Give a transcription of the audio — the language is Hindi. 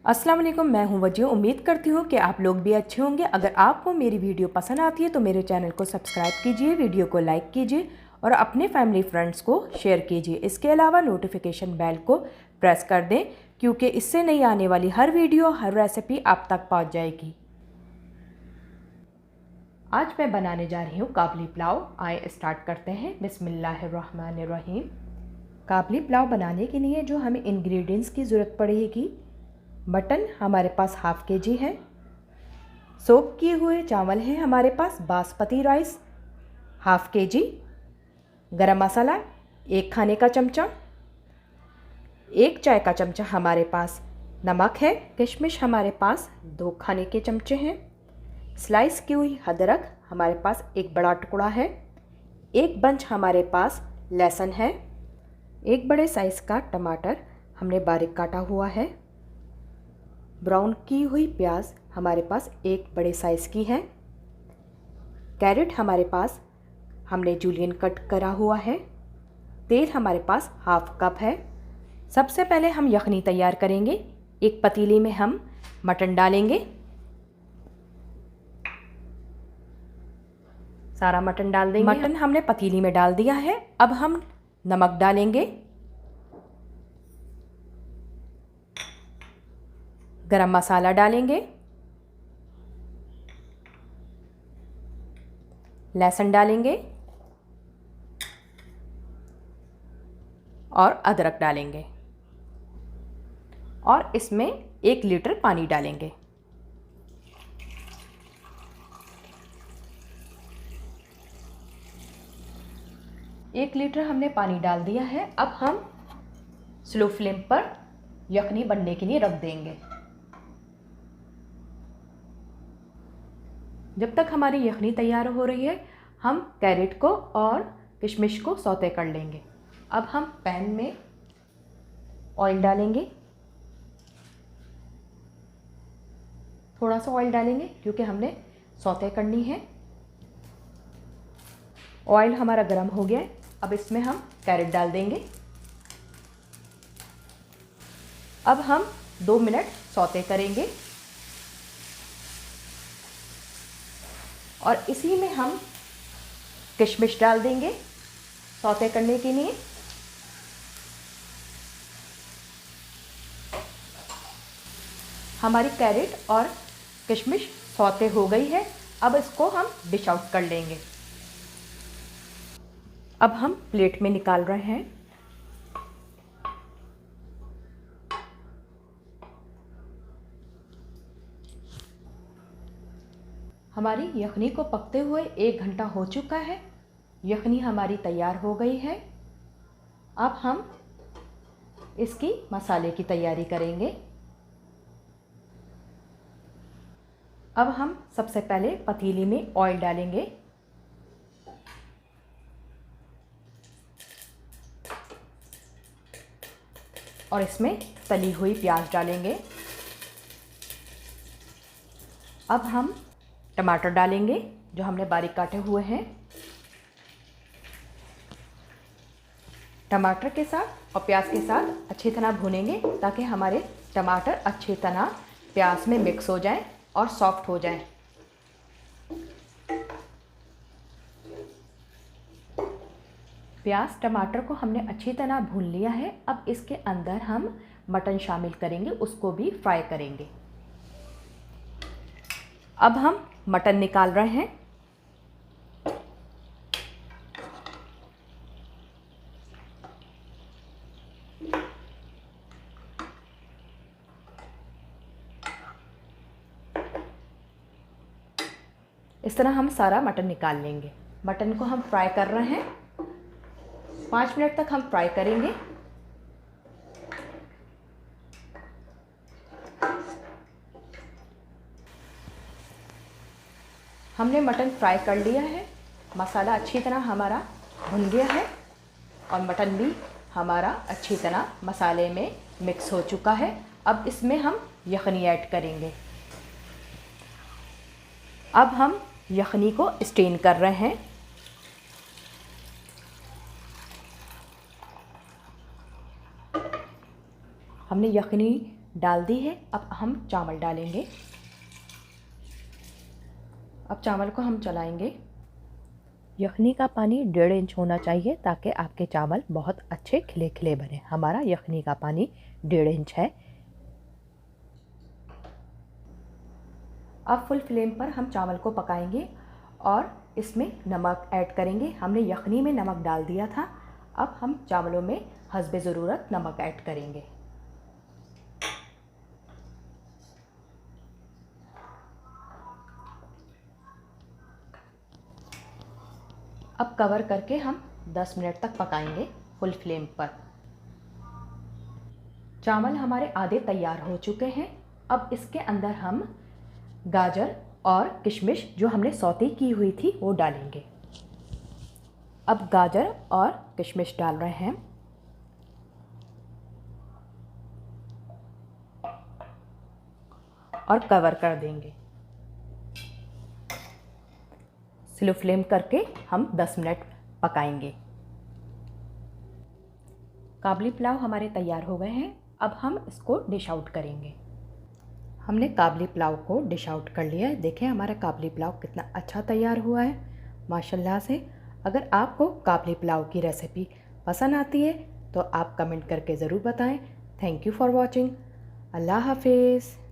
अस्सलाम वालेकुम, मैं हूं वजीह। उम्मीद करती हूं कि आप लोग भी अच्छे होंगे। अगर आपको मेरी वीडियो पसंद आती है तो मेरे चैनल को सब्सक्राइब कीजिए, वीडियो को लाइक कीजिए और अपने फैमिली फ्रेंड्स को शेयर कीजिए। इसके अलावा नोटिफिकेशन बेल को प्रेस कर दें क्योंकि इससे नई आने वाली हर वीडियो, हर रेसिपी आप तक पहुंच जाएगी। आज मैं बनाने जा रही हूँ काबली पुलाव। आए स्टार्ट करते हैं। बिस्मिल्लाहिर्रहमानिर्रहीम। काबली पुलाव बनाने के लिए जो हमें इंग्रेडिएंट्स की ज़रूरत पड़ेगी, मटन हमारे पास हाफ़ के जी है, सोक किए हुए चावल हैं हमारे पास बासमती राइस हाफ़ के जी, गरम मसाला 1 खाने का चमचा, 1 चाय का चमचा हमारे पास नमक है, किशमिश हमारे पास 2 खाने के चमचे हैं, स्लाइस की हुई अदरक हमारे पास 1 बड़ा टुकड़ा है, 1 बंच हमारे पास लहसुन है, 1 बड़े साइज़ का टमाटर हमने बारीक काटा हुआ है, ब्राउन की हुई प्याज हमारे पास 1 बड़े साइज़ की है, कैरेट हमारे पास हमने जूलियन कट करा हुआ है, तेल हमारे पास हाफ़ कप है। सबसे पहले हम यखनी तैयार करेंगे। एक पतीली में हम मटन डालेंगे, सारा मटन डाल देंगे। मटन हमने पतीली में डाल दिया है। अब हम नमक डालेंगे, गरम मसाला डालेंगे, लहसुन डालेंगे और अदरक डालेंगे और इसमें 1 लीटर पानी डालेंगे। एक लीटर हमने पानी डाल दिया है। अब हम स्लो फ्लेम पर यखनी बनने के लिए रख देंगे। जब तक हमारी यखनी तैयार हो रही है, हम कैरेट को और किशमिश को सौते कर लेंगे। अब हम पैन में ऑयल डालेंगे, थोड़ा सा ऑयल डालेंगे क्योंकि हमने सौते करनी है। ऑयल हमारा गर्म हो गया है। अब इसमें हम कैरेट डाल देंगे। अब हम 2 मिनट सौते करेंगे और इसी में हम किशमिश डाल देंगे सौते करने के लिए। हमारी कैरेट और किशमिश सौते हो गई है। अब इसको हम डिश आउट कर लेंगे। अब हम प्लेट में निकाल रहे हैं। हमारी यखनी को पकते हुए 1 घंटा हो चुका है। यखनी हमारी तैयार हो गई है। अब हम इसकी मसाले की तैयारी करेंगे। अब हम सबसे पहले पतीली में ऑयल डालेंगे, और इसमें तली हुई प्याज डालेंगे। अब हम टमाटर डालेंगे जो हमने बारीक काटे हुए हैं। टमाटर के साथ और प्याज के साथ अच्छी तरह भूनेंगे ताकि हमारे टमाटर अच्छी तरह प्याज में मिक्स हो जाएं और सॉफ्ट हो जाएं। प्याज टमाटर को हमने अच्छी तरह भून लिया है। अब इसके अंदर हम मटन शामिल करेंगे, उसको भी फ्राई करेंगे। अब हम मटन निकाल रहे हैं। इस तरह हम सारा मटन निकाल लेंगे। मटन को हम फ्राई कर रहे हैं। 5 मिनट तक हम फ्राई करेंगे। हमने मटन फ्राई कर लिया है। मसाला अच्छी तरह हमारा भुन गया है और मटन भी हमारा अच्छी तरह मसाले में मिक्स हो चुका है। अब इसमें हम यखनी ऐड करेंगे। अब हम यखनी को स्टेन कर रहे हैं। हमने यखनी डाल दी है। अब हम चावल डालेंगे। अब चावल को हम चलाएंगे। यखनी का पानी 1.5 इंच होना चाहिए ताकि आपके चावल बहुत अच्छे खिले खिले बने। हमारा यखनी का पानी 1.5 इंच है। अब फुल फ्लेम पर हम चावल को पकाएंगे और इसमें नमक ऐड करेंगे। हमने यखनी में नमक डाल दिया था। अब हम चावलों में हस्बे ज़रूरत नमक ऐड करेंगे। अब कवर करके हम 10 मिनट तक पकाएंगे फुल फ्लेम पर। चावल हमारे आधे तैयार हो चुके हैं। अब इसके अंदर हम गाजर और किशमिश जो हमने सौते की हुई थी वो डालेंगे। अब गाजर और किशमिश डाल रहे हैं और कवर कर देंगे। स्लो फ्लेम करके हम 10 मिनट पकाएंगे। काबली पुलाव हमारे तैयार हो गए हैं। अब हम इसको डिश आउट करेंगे। हमने काबली पुलाव को डिश आउट कर लिया है। देखें हमारा काबली पुलाव कितना अच्छा तैयार हुआ है माशाल्लाह से। अगर आपको काबली पुलाव की रेसिपी पसंद आती है तो आप कमेंट करके ज़रूर बताएं। Thank you for watching. अल्लाह हाफिज़।